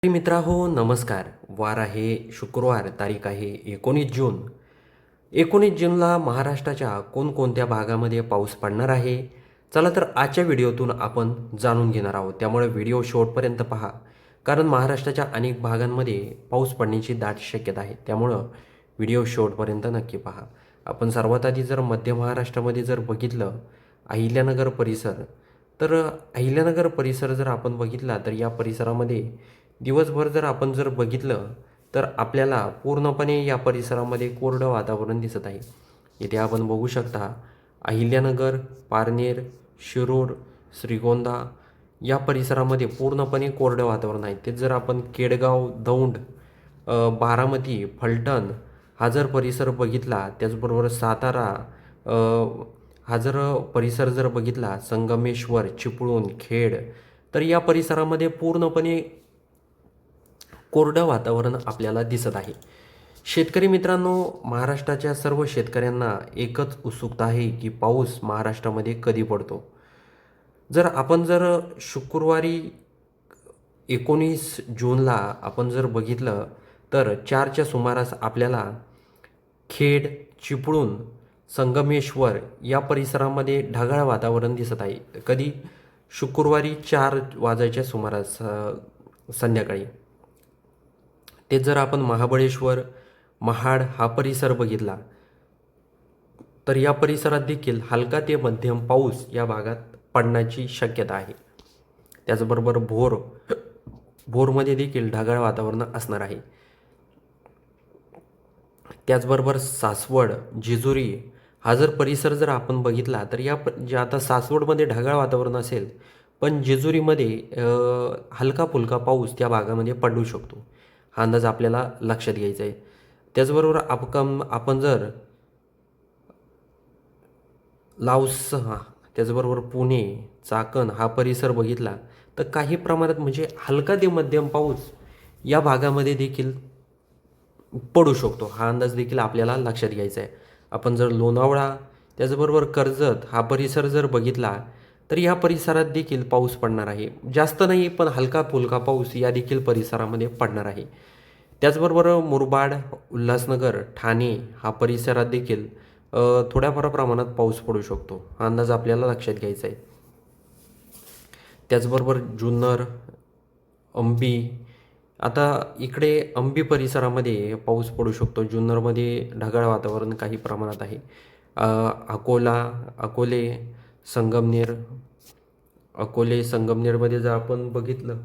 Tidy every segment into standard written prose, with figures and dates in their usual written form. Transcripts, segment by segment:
मित्रांनो नमस्कार. वार आहे शुक्रवार, तारीख आहे 19 जून. 19 जूनला महाराष्ट्राच्या कोणकोणत्या भागामध्ये पाऊस पडणार आहे? चला तर आजच्या व्हिडिओतून आपण जाणून घेणार आहोत. त्यामुळे व्हिडिओ शेवटपर्यंत पहा, कारण महाराष्ट्राच्या अनेक भागांमध्ये पाऊस पडण्याची दाट शक्यता आहे. त्यामुळं व्हिडिओ शेवटपर्यंत नक्की पहा. आपण सर्वात आधी जर मध्य महाराष्ट्रामध्ये जर बघितलं अहिल्यानगर परिसर, तर अहिल्यानगर परिसर जर आपण बघितला तर या परिसरामध्ये दिवसभर जर आपण जर बघितलं तर आपल्याला पूर्णपणे या परिसरामध्ये कोरडं वातावरण दिसत आहे. इथे आपण बघू शकता अहिल्यानगर, पारनेर, शिरूर, श्रीगोंदा या परिसरामध्ये पूर्णपणे कोरडं वातावरण आहे. तेच जर आपण केडगाव, दौंड, बारामती, फलटण हा जर परिसर बघितला, त्याचबरोबर सातारा हा जर परिसर जर बघितला, संगमेश्वर, चिपळूण, खेड, तर या परिसरामध्ये पूर्णपणे कोरडं वातावरण आपल्याला दिसत आहे. शेतकरी मित्रांनो, महाराष्ट्राच्या सर्व शेतकऱ्यांना एकच उत्सुकता आहे की पाऊस महाराष्ट्रामध्ये कधी पडतो. जर शुक्रवारी 19 जूनला आपण जर बघितलं तर 4च्या सुमारास आपल्याला खेड, चिपळूण, संगमेश्वर या परिसरामध्ये ढगाळ वातावरण दिसत आहे. कधी? शुक्रवारी 4 वाजायच्या सुमारास संध्याकाळी. तेच जर आपण महाबळेश्वर, महाड हा परिसर बघितला तर या परिसरात देखील हलका ते मध्यम पाऊस या भागात पडण्याची शक्यता आहे. त्याचबरोबर भोरमध्ये देखील ढगाळ वातावरण असणार आहे. त्याचबरोबर सासवड, जेजुरी हा जर परिसर जर आपण बघितला तर जे आता सासवडमध्ये ढगाळ वातावरण असेल, पण जेजुरीमध्ये हलका फुलका पाऊस त्या भागामध्ये पडू शकतो. हा अंदाज आपल्याला लक्षात घ्यायचा आहे. त्याचबरोबर आपण जर लावसहा, त्याचबरोबर पुणे, चाकण हा परिसर बघितला तर काही प्रमाणात म्हणजे हलका ते मध्यम पाऊस या भागामध्ये देखील पडू शकतो. हा अंदाज देखील आपल्याला लक्षात घ्यायचा आहे. आपण जर लोणावळा, त्याचबरोबर कर्जत हा परिसर जर बघितला तर या परिसरात देखील पाऊस पडणार आहे. जास्त नाही, पण हलका फुलका पाऊस या देखील परिसरामध्ये पडणार आहे. त्याचबरोबर मुरबाड, उल्हासनगर, ठाणे हा परिसरात देखील थोड्याफार प्रमाणात पाऊस पडू शकतो. हा अंदाज आपल्याला लक्षात घ्यायचा आहे. त्याचबरोबर जुन्नर, अंबी, आता इकडे अंबी परिसरामध्ये पाऊस पडू शकतो. जुन्नरमध्ये ढगाळ वातावरण काही प्रमाणात आहे. अकोले, संगमनेर, संगमनेरमध्ये जर आपण बघितलं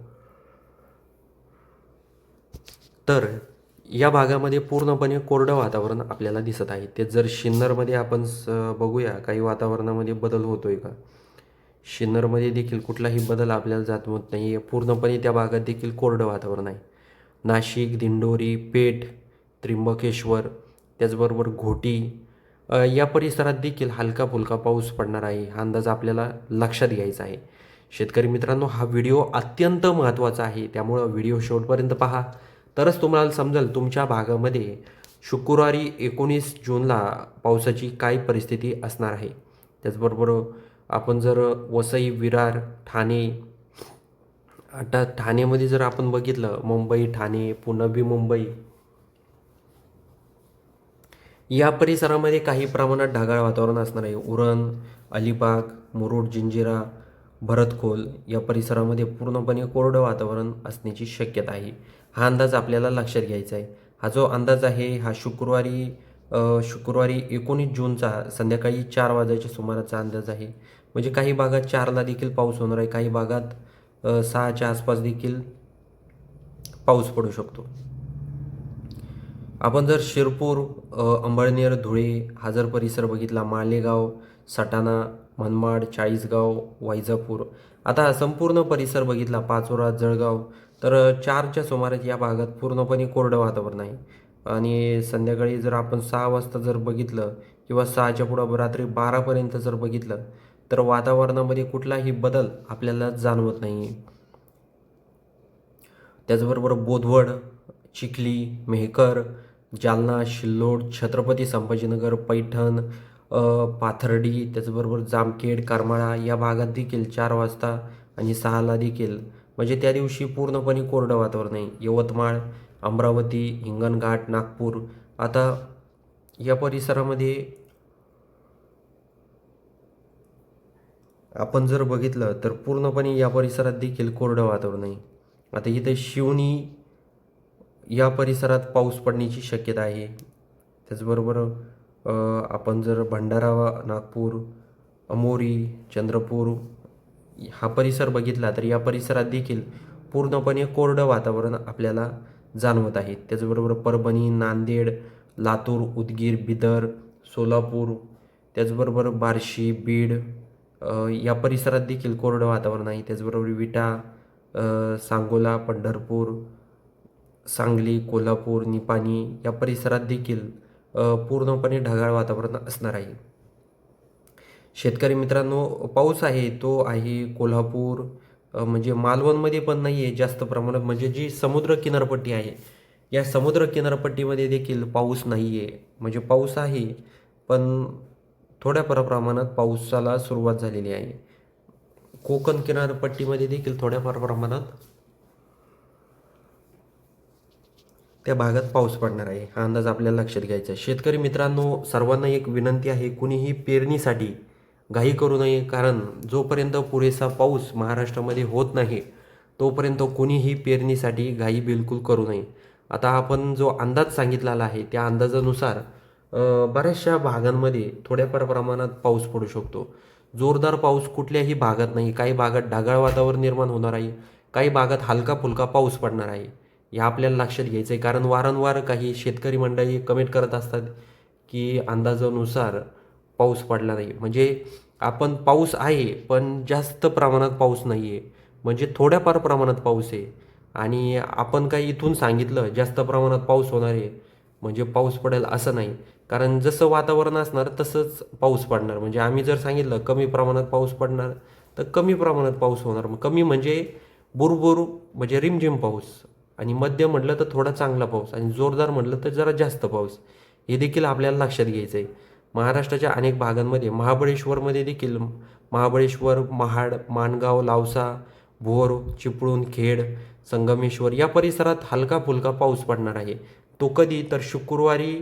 तर या भागामध्ये पूर्णपणे कोरडं वातावरण आपल्याला दिसत आहे. ते जर शिन्नरमध्ये आपण बघूया काही वातावरणामध्ये बदल होतोय का. शिन्नरमध्ये देखील कुठलाही बदल आपल्याला जाणवत नाही आहे. पूर्णपणे त्या भागात देखील कोरडं वातावरण आहे. नाशिक, दिंडोरी, पेठ, त्र्यंबकेश्वर, त्याचबरोबर घोटी या परिसरात देखील हलका फुलका पाऊस पडणार आहे. हा अंदाज आपल्याला लक्षात घ्यायचा आहे. शेतकरी मित्रांनो, हा व्हिडिओ अत्यंत महत्त्वाचा आहे. त्यामुळं व्हिडिओ शेवटपर्यंत पहा, तरच तुम्हाला समजेल तुमच्या भागामध्ये शुक्रवारी 19 जूनला पावसाची काय परिस्थिती असणार आहे. त्याचबरोबर आपण जर वसई, विरार, ठाणे, आता ठाणेमध्ये जर आपण बघितलं मुंबई, ठाणे, नवी मुंबई या परिसरामध्ये काही प्रमाणात ढगाळ वातावरण असणार आहे. उरण, अलिबाग, मुरुड, जंजिरा, भरतखोल या परिसरामध्ये पूर्णपणे कोरडं वातावरण असण्याची शक्यता आहे. हा अंदाज आपल्याला लक्षात घ्यायचा आहे. हा जो अंदाज आहे हा शुक्रवारी 19 जूनचा संध्याकाळी 4 वाजायच्या सुमाराचा अंदाज आहे. म्हणजे काही भागात 4ला देखील पाऊस होणार आहे, काही भागात 6च्या आसपास देखील पाऊस पडू शकतो. आपण जर शिरपूर, अंबळनेर, धुळे हा जर परिसर बघितला, मालेगाव, सटाणा, मनमाड, चाळीसगाव, वैजापूर, आता संपूर्ण परिसर बघितला, पाचोरा, जळगाव, तर 4च्या सुमारास या भागात पूर्णपणे कोरडं वातावरण आहे. आणि संध्याकाळी जर आपण 6 वाजता जर बघितलं किंवा 6च्या पुढं रात्री 12पर्यंत जर बघितलं तर वातावरणामध्ये कुठलाही बदल आपल्याला जाणवत नाही. त्याचबरोबर बोदवड, चिखली, मेहकर, जालना, सिल्लोड, छत्रपती संभाजीनगर, पैठण, पाथर्डी, त्याचबरोबर जामखेड, करमाळा या भागात देखील 4 वाजता आणि 6ला देखील म्हणजे त्या दिवशी पूर्णपणे कोरडं वातावरण आहे. यवतमाळ, अमरावती, हिंगणघाट, नागपूर, आता या परिसरामध्ये आपण जर बघितलं तर पूर्णपणे या परिसरात देखील कोरडं वातावरण आहे. आता इथे शिवनी या परिसरात पाऊस पडण्याची शक्यता आहे. त्याचबरोबर आपण जर भंडारा, नागपूर, अमोरी, चंद्रपूर हा परिसर बघितला तर या परिसरात देखील पूर्णपणे कोरडं वातावरण आपल्याला जाणवत आहे. त्याचबरोबर परभणी, नांदेड, लातूर, उदगीर, बिदर, सोलापूर, त्याचबरोबर बार्शी, बीड या परिसरात देखील कोरडं वातावरण आहे. त्याचबरोबर विटा, सांगोला, पंढरपूर, सांगली, कोल्हापूर, निपाणी या परिसरात देखील पूर्णपणे ढगाळ वातावरण असणार आहे. शेतकरी मित्रांनो, पाऊस आहे तो आहे कोल्हापूर, म्हणजे मालवणमध्ये पण नाही आहे जास्त प्रमाणात, म्हणजे जी समुद्र किनारपट्टी आहे या समुद्र किनारपट्टीमध्ये देखील पाऊस नाही आहे. म्हणजे पाऊस आहे पण थोड्या प्रमाणात पावसाला सुरुवात झालेली आहे. कोकण किनारपट्टीमध्ये देखील थोड्याफार प्रमाणात त्या भागात पाऊस पडणार आहे. हा अंदाज आपल्याला लक्षात घ्यायचा आहे. शेतकरी मित्रांनो, सर्वांना एक विनंती आहे, कुणीही पेरणीसाठी घाई करू नये. कारण जोपर्यंत पुरेसा पाऊस महाराष्ट्रामध्ये होत नाही तोपर्यंत कुणीही पेरणीसाठी घाई बिलकुल करू नये. आता आपण जो अंदाज सांगितलेला आहे त्या अंदाजानुसार बऱ्याचशा भागांमध्ये थोड्याफार प्रमाणात पाऊस पडू शकतो. जोरदार पाऊस कुठल्याही भागात नाही. काही भागात ढगाळ वातावरण निर्माण होणार आहे, काही भागात हलका फुलका पाऊस पडणार आहे. हे आपल्याला लक्षात घ्यायचं आहे. कारण वारंवार काही शेतकरी मंडळी कमेंट करत असतात की अंदाजानुसार पाऊस पडला नाही. म्हणजे आपण पाऊस आहे पण जास्त प्रमाणात पाऊस नाही आहे, म्हणजे थोड्याफार प्रमाणात पाऊस आहे. आणि आपण काही इथून सांगितलं जास्त प्रमाणात पाऊस होणार आहे म्हणजे पाऊस पडेल असं नाही. कारण जसं वातावरण असणार तसंच पाऊस पडणार. म्हणजे आम्ही जर सांगितलं कमी प्रमाणात पाऊस पडणार तर कमी प्रमाणात पाऊस होणार. मग कमी म्हणजे बुरबुर म्हणजे रिमझिम पाऊस, आणि मध्यम म्हटलं तर थोडा चांगला पाऊस, आणि जोरदार म्हटलं तर जरा जास्त पाऊस. हे देखील आपल्याला लक्षात घ्यायचं आहे. महाराष्ट्राच्या अनेक भागांमध्ये, महाबळेश्वरमध्ये देखील, महाबळेश्वर, महाड, माणगाव, लावसा, भोर, चिपळूण, खेड, संगमेश्वर या परिसरात हलका फुलका पाऊस पडणार आहे. तो कधी तर शुक्रवारी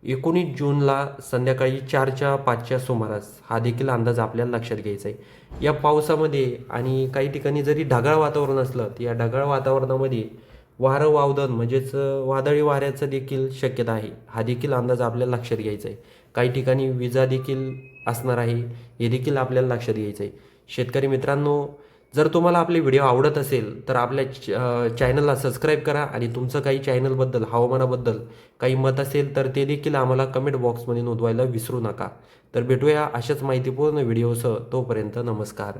19 जूनला संध्याकाळी 4-5च्या सुमारास. हा देखील अंदाज आपल्याला लक्षात घ्यायचा आहे. या पावसामध्ये आणि काही ठिकाणी जरी ढगाळ वातावरण असलं तर या ढगाळ वातावरणामध्ये वारं वावदन म्हणजेच वादळी वाऱ्याचं देखील शक्यता आहे. हा देखील अंदाज आपल्याला लक्षात घ्यायचा आहे. काही ठिकाणी विजा देखील असणार आहे, हे देखील आपल्याला लक्षात घ्यायचं आहे. शेतकरी मित्रांनो, जर तुम्हाला आपले व्हिडिओ आवडत असेल तर आपल्या चॅनलला सबस्क्राईब करा, आणि तुमचं काही चॅनलबद्दल, हवामानाबद्दल काही मत असेल तर ते देखील आम्हाला कमेंट बॉक्समध्ये नोंदवायला विसरू नका. तर भेटूया अशाच माहितीपूर्ण व्हिडिओसह. तोपर्यंत नमस्कार.